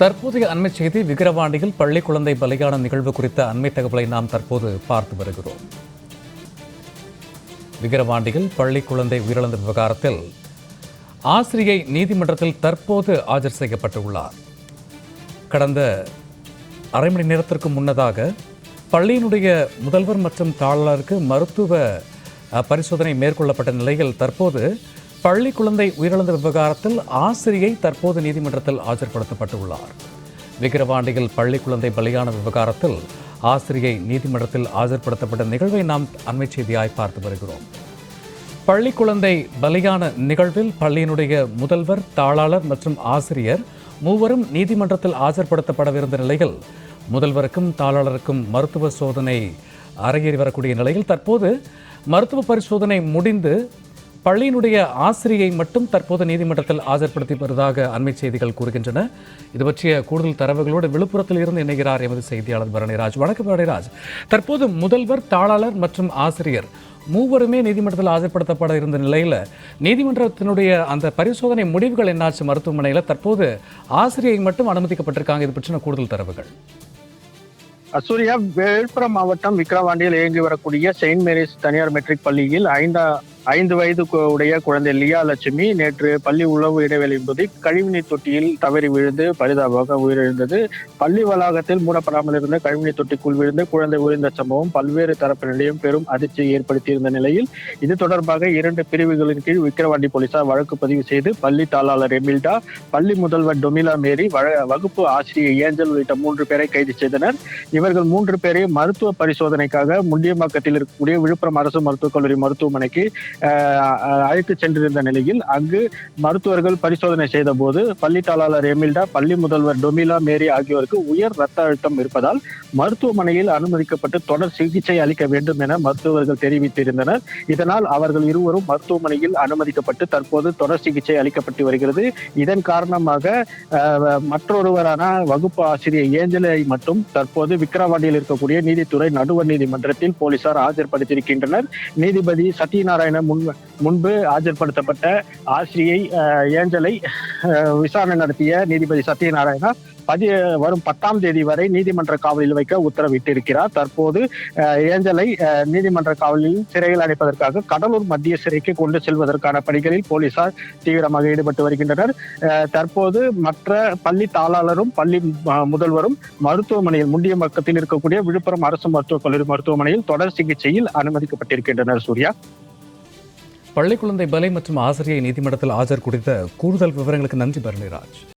தற்போதைய அண்மை செய்தி விக்கிரவாண்டியில் பள்ளி குழந்தை பலியான நிகழ்வு குறித்த அண்மை தகவலை நாம் தற்போது பார்த்து வருகிறோம். விக்கிரவாண்டியில் பள்ளி குழந்தை உயிரிழந்த விவகாரத்தில் ஆசிரியை நீதிமன்றத்தில் தற்போது ஆஜர் செய்யப்பட்டுள்ளார். கடந்த அரை மணி நேரத்திற்கு முன்னதாக பள்ளியினுடைய முதல்வர் மற்றும் தாளருக்கு மருத்துவ பரிசோதனை மேற்கொள்ளப்பட்ட நிலையில் தற்போது பள்ளி குழந்தை உயிரிழந்த விவகாரத்தில் ஆசிரியை தற்போது நீதிமன்றத்தில் ஆஜர்படுத்தப்பட்டுள்ளார். விக்கிரவாண்டியில் பள்ளி குழந்தை பலியான விவகாரத்தில் ஆசிரியை நீதிமன்றத்தில் ஆஜர்படுத்தப்பட்ட நிகழ்வை நாம் அண்மை செய்தியாய் பார்த்து வருகிறோம். பள்ளி குழந்தை பலியான நிகழ்வில் பள்ளியினுடைய முதல்வர், தாளாளர் மற்றும் ஆசிரியர் மூவரும் நீதிமன்றத்தில் ஆஜர்படுத்தப்படவிருந்த நிலையில் முதல்வருக்கும் தாளாளருக்கும் மருத்துவ சோதனை அரங்கேறி வரக்கூடிய நிலையில் தற்போது மருத்துவ பரிசோதனை முடிந்து பள்ளியினுடைய ஆசிரியை மட்டும் தற்போது நீதிமன்றத்தில் ஆஜர்படுத்தி வருவதாக அண்மை செய்திகள் கூறுகின்றன. இது பற்றிய கூடுதல் தரவுகளோடு விழுப்புரத்தில் இருந்து இணைகிறார் எமது செய்தியாளர் பரணிராஜ். வணக்கம் பரணிராஜ். தற்போது முதல்வர், தாளாளர் மற்றும் ஆசிரியர் மூவருமே நீதிமன்றத்தில் ஆஜர்படுத்தப்பட இருந்த நிலையில் நீதிமன்றத்தினுடைய அந்த பரிசோதனை முடிவுகள் என்னாச்சு? மருத்துவமனையில் தற்போது ஆசிரியை மட்டும் அனுமதிக்கப்பட்டிருக்காங்க. இது பற்றின கூடுதல் தரவுகள். சூர்யா, விழுப்புரம் மாவட்டம் விக்கிரவாண்டியில் இயங்கி வரக்கூடிய செயின்ட் மேரிஸ் தனியார் மெட்ரிக் பள்ளியில் 5 வயது உடைய குழந்தை லியா லட்சுமி நேற்று பள்ளி உணவு இடைவேளையின் போது கழிவுநீர் தொட்டியில் தவறி விழுந்து பரிதாபமாக உயிரிழந்தது. பள்ளி வளாகத்தில் மூடப்படாமல் இருந்த கழிவுநீர் தொட்டிக்குள் விழுந்து குழந்தை உயிரிழந்த சம்பவம் பல்வேறு தரப்பினரையும் பெரும் அதிர்ச்சியை ஏற்படுத்தியிருந்த நிலையில் இது தொடர்பாக 2 பிரிவுகளின் கீழ் விக்கிரவாண்டி போலீசார் வழக்கு பதிவு செய்து பள்ளி தாளாளர் எமில்டா, பள்ளி முதல்வர் டொமிலா மேரி, வகுப்பு ஆசிரியை ஏஞ்சல் உள்ளிட்ட 3 பேரை கைது செய்தனர். இவர்கள் 3 பேரையும் மருத்துவ பரிசோதனைக்காக முண்டியம்பாக்கத்தில் இருக்கக்கூடிய விழுப்புரம் அரசு மருத்துவக் கல்லூரி மருத்துவமனைக்கு அழைத்து சென்றிருந்த நிலையில் அங்கு மருத்துவர்கள் பரிசோதனை செய்த போது பள்ளி தாளாளர் எமில்டா, பள்ளி முதல்வர் டொமிலா மேரி ஆகியோருக்கு உயர் ரத்த அழுத்தம் இருப்பதால் மருத்துவமனையில் அனுமதிக்கப்பட்டு தொடர் சிகிச்சை அளிக்க வேண்டும் என மருத்துவர்கள் தெரிவித்திருந்தனர். இதனால் அவர்கள் இருவரும் மருத்துவமனையில் அனுமதிக்கப்பட்டு தற்போது தொடர் சிகிச்சை அளிக்கப்பட்டு வருகிறது. இதன் காரணமாக மற்றொருவரான வகுப்பு ஆசிரியை ஏஞ்சலை மட்டும் தற்போது விக்கிரவாண்டியில் இருக்கக்கூடிய நீதித்துறை நடுவர் நீதிமன்றத்தில் போலீசார் ஆஜர்படுத்தியிருக்கின்றனர். நீதிபதி சத்யநாராயண முன்பு ஆஜர்படுத்தப்பட்ட ஆசிரியை ஏஞ்சலை விசாரணை நடத்திய நீதிபதி சத்யநாராயணா வரும் 10ஆம் தேதி வரை நீதிமன்ற காவலில் வைக்க உத்தரவிட்டிருக்கிறார். தற்போது ஏஞ்சலை நீதிமன்ற காவலில் சிறையில் அடைப்பதற்காக கடலூர் மத்திய சிறைக்கு கொண்டு செல்வதற்கான பணிகளில் போலீசார் தீவிரமாக ஈடுபட்டு வருகின்றனர். தற்போது மற்ற பள்ளி தாளாளரும் பள்ளி முதல்வரும் மருத்துவமனையில் முண்டியம்பாக்கத்தில் இருக்கக்கூடிய விழுப்புரம் அரசு மருத்துவக் கல்லூரி மருத்துவமனையில் தொடர் சிகிச்சையில் அனுமதிக்கப்பட்டிருக்கின்றனர். சூர்யா, பள்ளி குழந்தை பலி மற்றும் ஆசிரியை நீதிமன்றத்தில் ஆஜர் குறித்த கூடுதல் விவரங்களுக்கு நன்றி பரணிராஜ்.